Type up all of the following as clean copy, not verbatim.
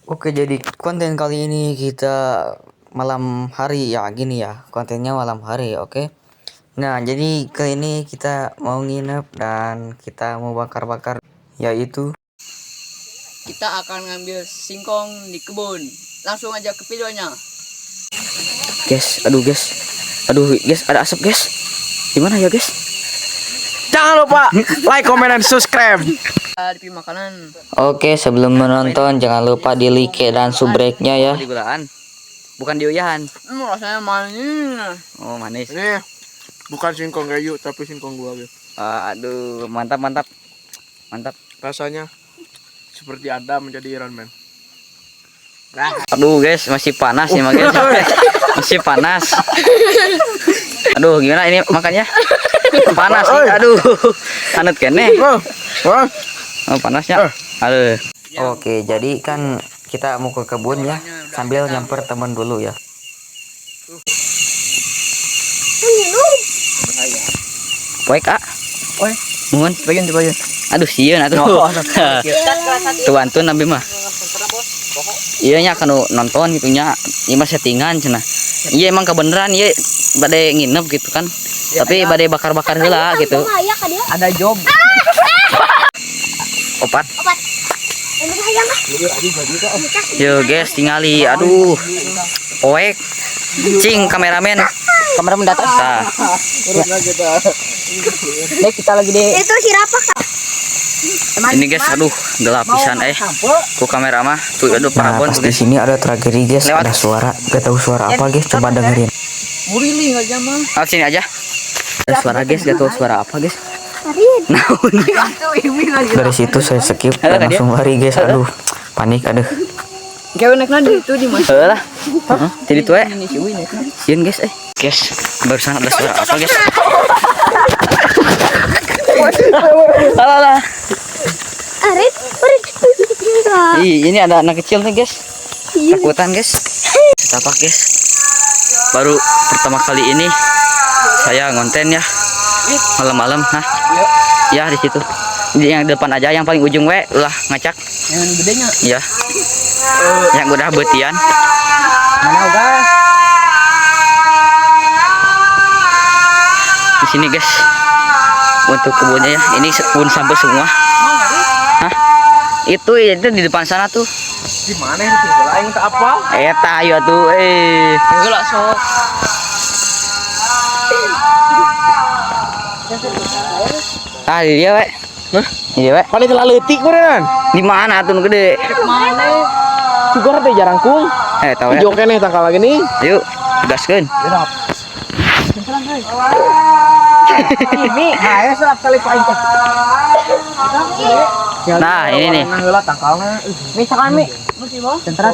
Oke, jadi konten kali ini kita malam hari ya, gini ya, kontennya malam hari, oke. Nah, jadi kali ini kita mau nginep dan kita mau bakar-bakar, yaitu Kita akan ngambil singkong di kebun. Langsung aja ke videonya. guys, aduh guys, ada asap guys. Gimana ya guys? Jangan lupa like, comment, dan subscribe. Di makanan. Oke, sebelum menonton jangan lupa di like dan subrek-nya ya. Di gulaan, bukan di uyahan. Rasanya manis. Oh, manis. Ini bukan singkong kayu, tapi singkong gua. Aduh, mantap. Rasanya seperti ada menjadi Iron Man. Aduh guys, masih panas nih guys. Masih panas. Aduh, gimana ini makannya? Panas nih. Aduh. Anut kene. Oh, panasnya. Aduh. Oke, jadi kan kita mau ke kebun ya, sambil nyamper temen dulu ya. Poek ah. Oi, Mohon bagian. aduh sieun atuh. Tuan nabi mah. Iya nya kan nonton gitunya. Ieu mah settingan cenah. Iya emang kebeneran ieu bade nginep gitu kan. Tapi bade bakar-bakar heula gitu. Ada job. Opat. Yo guys, tingali. Aduh. Poek. Cing kameramen. Kameramen datang. Nah. Dek, kita lagi deh. Itu si Rapak. Ini guys, aduh, gelap pisan ku kamera mah. Tuh aduh parabon tuh. Di sini ada tragedi guys, ada suara. Gak tahu suara apa guys, coba dengerin. Muriling aja mah. Oh, sini aja. Ada suara guys, gak tahu suara apa guys. Nah, dari situ saya skip dan langsung lari guys. Aduh, panik aduh. Kayak naik nadi itu di mana? Lah. Jadi tuh sieun guys Guys, barusan ada suara apa guys? Alah. Arit. Ini ada anak kecil nih guys. Takutan guys. Tapak guys. Baru pertama kali ini saya ngonten ya. Malam-malam, nah. Ya di situ. Yang depan aja, yang paling ujung lah ngacak. Yang gedenya. Iya. Yang udah betian. Mana guys? Di sini guys. Untuk kebunnya ya. Ini kebun sampai semua. Hah? Itu di depan sana tuh. Di mana itu? Aing tak apa? Eta ayo tuh. Enggak sok. Ah, di dia, Wek. Hah? Di dia, Wek. Paling telah letik beneran. Di mana tuh nu gede? Mana? Juga teh jarangkung. Tahu ya. Joke nih tangkal lagi nih. Ayo, gaskeun. Ini, ayo selap kali paling teh. Nah, ini nih. Nang heula tangkalna. Misalkan mi, masih mau? Centrat.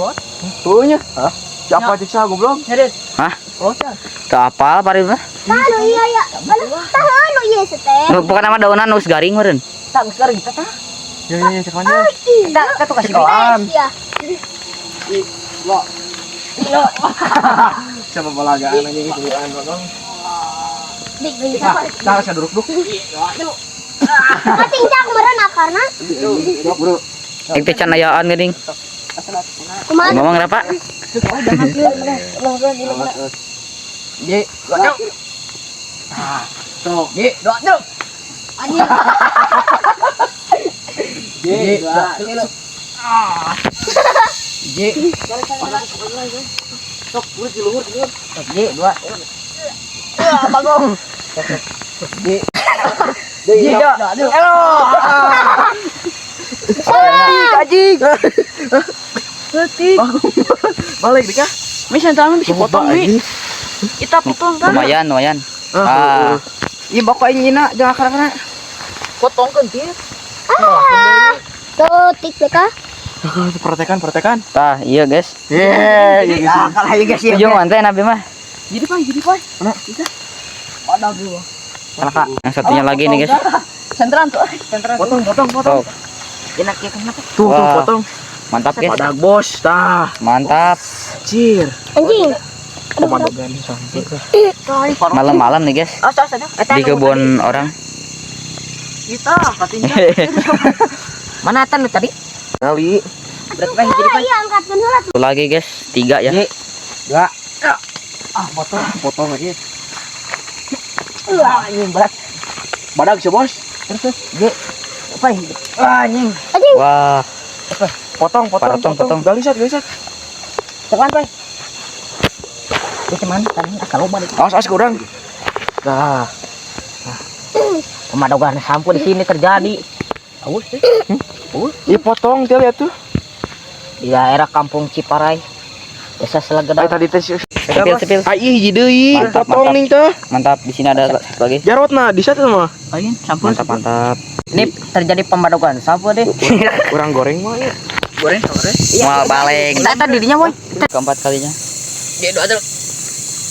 Tuh nya. Hah? Siapa cek goblok? Nyedit. Hah? Oh, siap. Teu apal pari mah. Tahu iya ya. Tahu iya seteh. Bukan nama daunan nus garing meureun. Tak sekarang kita tah. Ya cek aja. Kita tuh kasih Kawan. Ya. Lo. Siapa balagaan anjing itu dong. Dik dik. Nah, saya duduk. Matingcak meureun akarna. Duduk, Bro. Itu can ayaan geuning. Kumaha? Ngomong berapa? Ye, doa. Tuh, ye, doa. Anjing. Ye, doa. Ye. Sok, urus di luhur. Ye, doa. Bagong. Ye. Ye, doa. Halo. Kajing. Letik. Balik dikah? Misal tangan bisa potong nih. Kita potong kan. Lumayan. Ah. Iya bapak ingina jangan karena potong kan dia. Tuh tik beka. Pertekan. Tah, iya guys. Iya Ya kalah ya guys ya. Ujung mantai nabi mah. Jadi pak. Mana? Bisa. Ada gua. Kak, yang satunya lagi nih guys. Sentran tuh. Sentran. Potong. Tuh, Enak ya kenapa? Tuh, Wah. potong. mantap guys. Pada bos, tah. Mantap. Cir. Anjing. Komando gani sampai. Malam-malam nih guys. Di kebun orang. Kita katanya. Mana tan lu tadi? Kali. Berat bae jadi bae. Iya, angkatkan heula tuh. Satu lagi guys, 3 ya. Enggak. Potong aja. Anjing berat. Badak sih, Bos. Terus ge. Apa ini? Anjing. Anjing. Wah, Potong. Potong. Galisat. Cekan bae. Itu cuman tadi asal loba deh. Awas kurang. Nah. Pemadogan sampo di sini terjadi. Awas deh. Ih, potong dia lihat tuh. Di daerah Kampung Ciparai. Desa Selegeda. Tadi teh sih. sepil. Ah, ih, deui. Mantap, Potong mantap. nih teh. Mantap, di sini ada satu lagi. Jarotna di sana mah. Ayo, sampun. Mantap. Ini terjadi pemadogan sampo deh. Kurang goreng mah ya. Goreng sore. Mual balik. Tadi dirinya boy. Keempat kalinya. Dia doa dulu.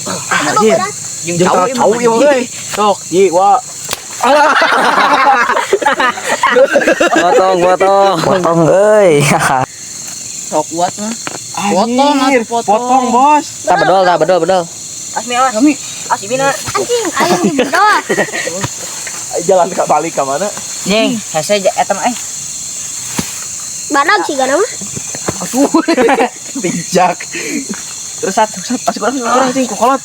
Anjir. Jeung Jauh ya, euy. Sok, ji wa. Potong euy. Sok kuat mah. Anjir, potong, Bos. Tak bedol. Asmi awas. Kami. Asmina. Anjing, ayo di bawah. Jalan ke balik ke mana? Ning, hese eta mah Badag sih gana mah. Atuh. Bijak. Terus satu. Asik orang sing kokolot.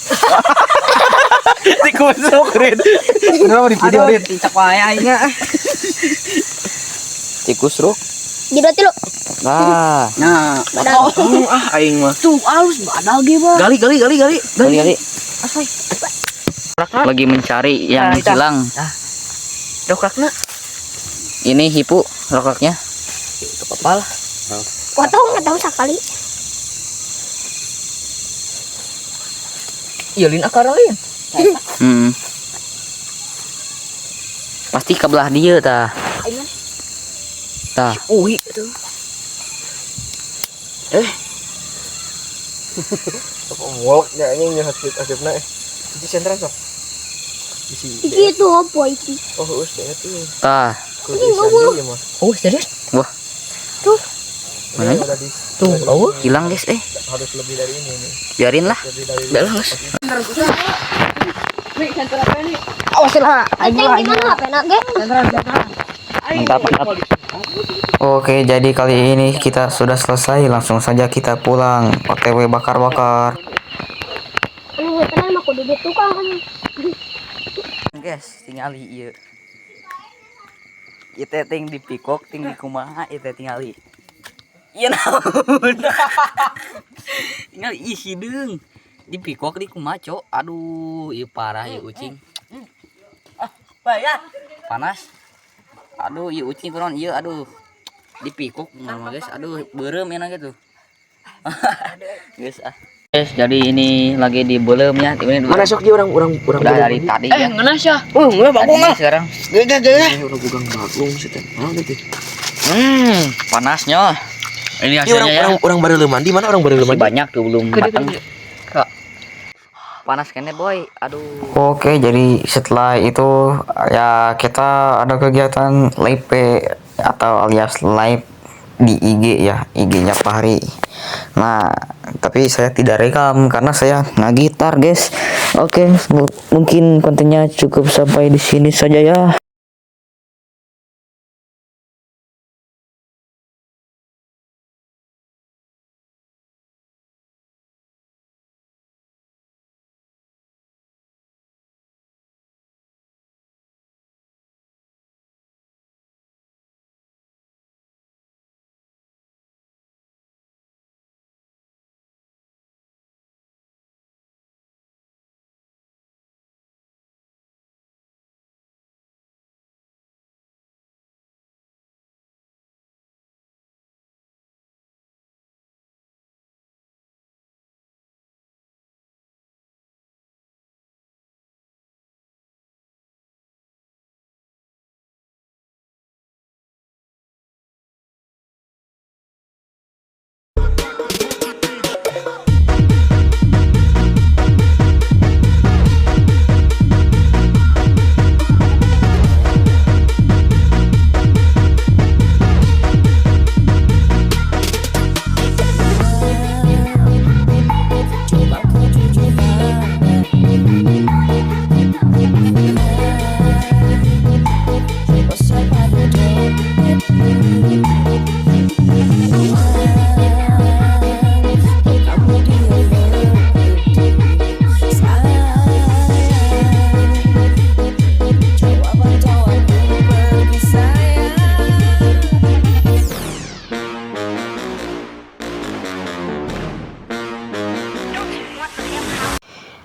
Tikus keren. Kenapa di video Aduh, Rin? cicak wae aing. Tikus ruk. Jidot lu. Nah, Nah, Badag. Aing mah. tuh alus badag ge, Bang. Gali. kali. Asai. Lagi mencari yang Nah, itu. hilang. Dokrakna. Ini hipu rokoknya. Kepala. Potong atau sakali. Iya lin akar lain. Hmm. Pasti kebelah dia tah. Tah. Uwi itu. Ngolak nya anjing nya hasibna di sentral sok. Bisi. Iki itu apa iki? Oh, geus teh tuh. Tah. Ini ngomong. Iya mah. Oh, serius? Mana? Ini udah di Tuh, oh. Hilang guys, harus lebih dari ini nih. biarin lah. Lebih dari Belas. Awas lah. Anjing gimana HP nak ge? Mantap. Oke, jadi kali ini kita sudah selesai. Langsung saja kita pulang. OTW bakar-bakar. Anu tenan mah kudu di tukang kan. Guys, tinggal ieu. Ieu teh ting di pikok, ting di kumaha, ieu teh tinggal ieu. Ieu naon? Tinggal isi deung. Di pikok di kumaha, Cok. Aduh, ieu parah ieu ucing. Bayar. Panas. Aduh, ieu ucing kunaon ieu, aduh. Di pikok mah guys, aduh, beureum enak gitu. Guys, Guys, jadi ini lagi di belemnya. Ini mana sok dia orang udah dari tadi ya. Ngena sih. enggak Tadinya sekarang. Udah bugang bagong sih teh. Nanti. Panasnya. Ini Ini hasilnya ya. orang baru mandi mana orang baru Masih mandi? banyak tuh belum matang. Panas kene boy. Aduh. Oke, jadi setelah itu ya kita ada kegiatan live atau alias live di IG ya, IG-nya Fahri. Nah, tapi saya tidak rekam karena saya ngegitar, guys. Oke, mungkin kontennya cukup sampai di sini saja ya.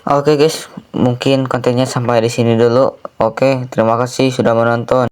Oke guys, mungkin kontennya sampai di sini dulu. Oke, terima kasih sudah menonton.